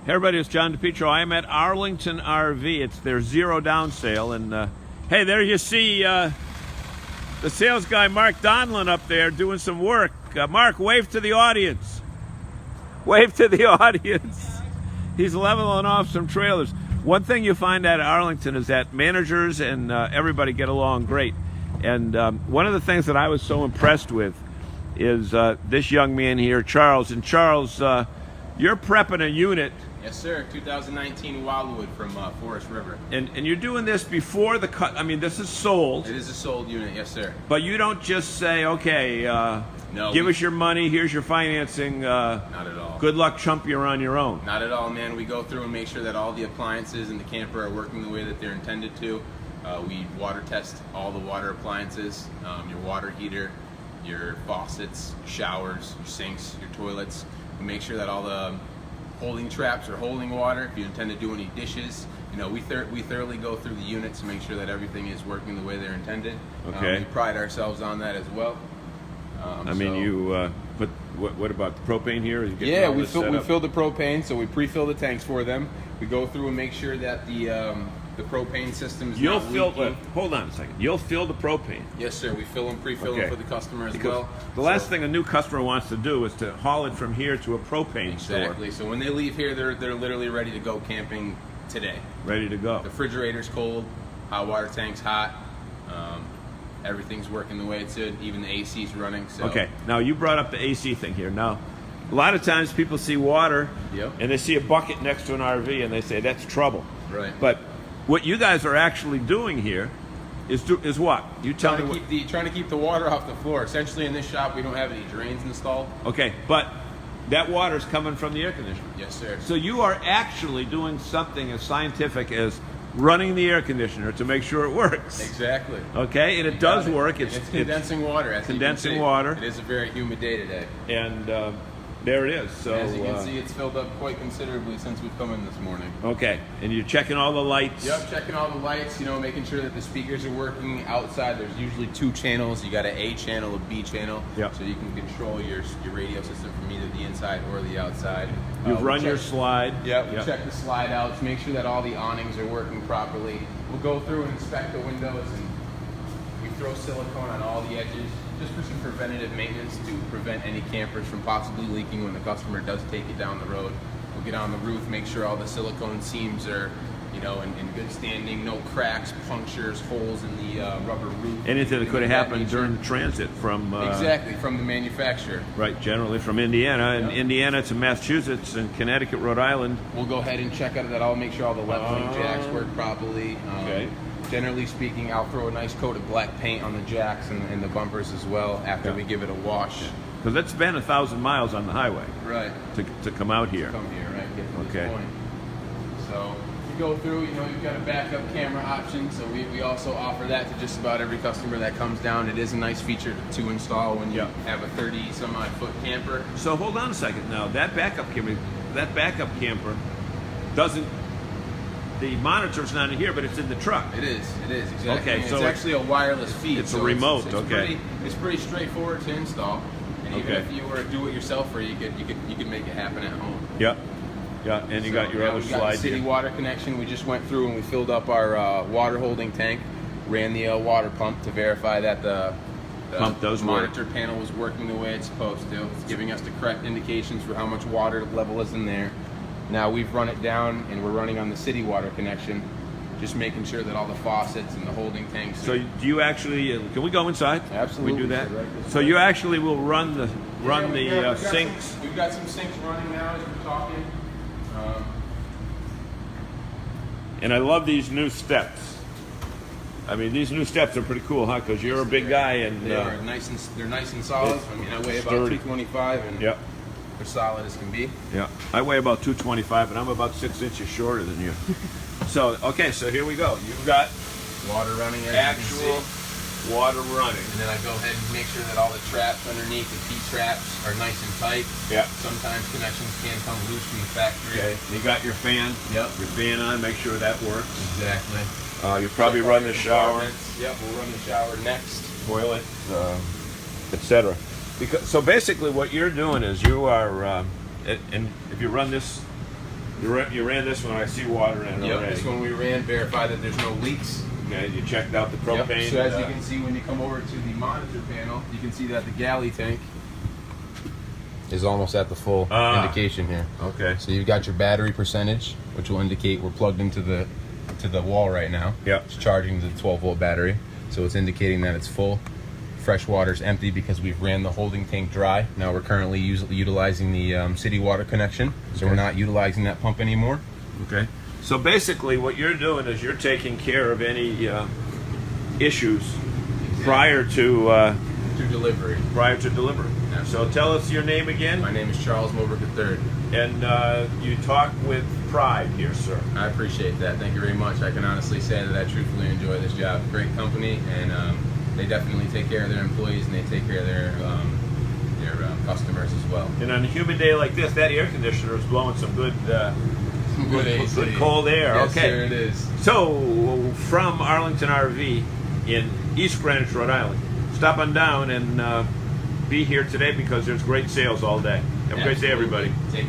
Hey everybody, it's John DePietro. I am at Arlington RV. It's their zero down sale. And hey, there you see the sales guy, Mark Donlin, up there doing some work. Mark, wave to the audience. Wave to the audience. He's leveling off some trailers. One thing you find at Arlington is that managers and everybody get along great. And one of the things that I was so impressed with is this young man here, Charles. And Charles, you're prepping a unit. Yes, sir. 2019 Wildwood from Forest River. And you're doing this before the cut. I mean, this is sold. It is a sold unit, yes, sir. But you don't just say, okay, give us your money, here's your financing. Not at all. Good luck, chump, you're on your own. Not at all, man. We go through and make sure that all the appliances in the camper are working the way that they're intended to. We water test all the water appliances, your water heater, your faucets, showers, your sinks, your toilets. We make sure that all the holding traps are holding water. If you intend to do any dishes, you know, we thoroughly go through the units to make sure that everything is working the way they're intended. Okay. We pride ourselves on that as well. I mean, you but what about the propane here? Yeah, we fill the propane, so we pre-fill the tanks for them. We go through and make sure that the propane system is not leaking. Hold on a second. You'll fill the propane. Yes, sir. We pre-fill them for the customer as well. The last thing a new customer wants to do is to haul it from here to a propane store. Exactly. So when they leave here, they're literally ready to go camping today. Ready to go. The refrigerator's cold, hot water tank's hot. Everything's working the way it should. Even the AC's running. So. Okay. Now you brought up the AC thing here. Now, a lot of times people see water, and they see a bucket next to an RV, and they say that's trouble. Right. But what you guys are actually doing here is what? You tell me. Trying to keep the water off the floor. Essentially, in this shop, we don't have any drains installed. Okay, but that water is coming from the air conditioner. Yes, sir. So you are actually doing something as scientific as running the air conditioner to make sure it works. Exactly. Okay, and it does work. It's condensing water. Condensing water. It is a very humid day today. And there it is. So as you can see, it's filled up quite considerably since we've come in this morning. Okay, and you're checking all the lights. Yep, checking all the lights. You know, making sure that the speakers are working. Outside, there's usually two channels. You got an A channel, a B channel. Yep. So you can control your radio system from either the inside or the outside. You've run your slide. Yep. We check the slide out to make sure that all the awnings are working properly. We'll go through and inspect the windows, and we throw silicone on all the edges, just for some preventative maintenance to prevent any campers from possibly leaking when the customer does take it down the road. We'll get on the roof, make sure all the silicone seams are, you know, in good standing, no cracks, punctures, holes in the rubber roof. Anything that could have happened during transit from... exactly, from the manufacturer. Right, generally from Indiana, and Indiana to Massachusetts and Connecticut, Rhode Island. We'll go ahead and check out that all, make sure all the leveling jacks work properly. Okay. Generally speaking, I'll throw a nice coat of black paint on the jacks and the bumpers as well after we give it a wash. Because it's been 1,000 miles on the highway. Right. To come out here. Come here, right? Get to this point. So you go through, you know, you've got a backup camera option. So we also offer that to just about every customer that comes down. It is a nice feature to install when you have a 30-some-odd foot camper. So hold on a second now. That backup camper doesn't. The monitor's not in here, but it's in the truck. It is exactly. Okay, and so it's actually a wireless feed. It's a remote. It's pretty straightforward to install. And even if you were to do it yourself, or you could make it happen at home. Yeah, yeah. And you got your other slide. Got the city water connection. We just went through and we filled up our water holding tank. Ran the water pump to verify that the pump does monitor panel was working the way it's supposed to. It's giving us the correct indications for how much water level is in there. Now we've run it down and we're running on the city water connection, just making sure that all the faucets and the holding tanks. So do you actually? Can we go inside? Absolutely. We do that. So you actually will run the sinks. We've got some sinks running now as we're talking. And I love these new steps. I mean, these new steps are pretty cool, huh? Because you're a big guy, and they're nice and solid. I mean, I weigh about 225, and they're solid as can be. Yeah, I weigh about 225, and I'm about 6 inches shorter than you. So, okay, so here we go. You've got water running, actual water running. And then I go ahead and make sure that all the traps underneath, the T-traps, are nice and tight. Yeah. Sometimes connections can come loose from the factory. Okay. You got your fan. Yep. Your fan on. Make sure that works. Exactly. You probably run the shower. Yep, we'll run the shower next. Toilet, etc. So basically, what you're doing is you are, and if you run this You ran this one. I see water in it Yep, already. this one we ran, verified that there's no leaks. Okay, you checked out the propane. Yep. So as you can see, when you come over to the monitor panel, you can see that the galley tank is almost at the full indication here. Okay. So you've got your battery percentage, which will indicate we're plugged into the wall right now. Yep. It's charging the 12-volt battery, so it's indicating that it's full. Fresh water's empty because we've ran the holding tank dry. Now we're currently utilizing the city water connection, so we're not utilizing that pump anymore. Okay. So basically, what you're doing is you're taking care of any issues prior to delivery. Prior to delivery. Yeah. So tell us your name again. My name is Charles Moberg III. And you talk with pride here, sir. I appreciate that. Thank you very much. I can honestly say that I truthfully enjoy this job. Great company, and they definitely take care of their employees, and they take care of their customers as well. And on a humid day like this, that air conditioner is blowing some good, good cold air. Yes, okay, sir, it is. So from Arlington RV in East Greenwich, Rhode Island, stop on down and be here today because there's great sales all day. Have a great day, everybody. Take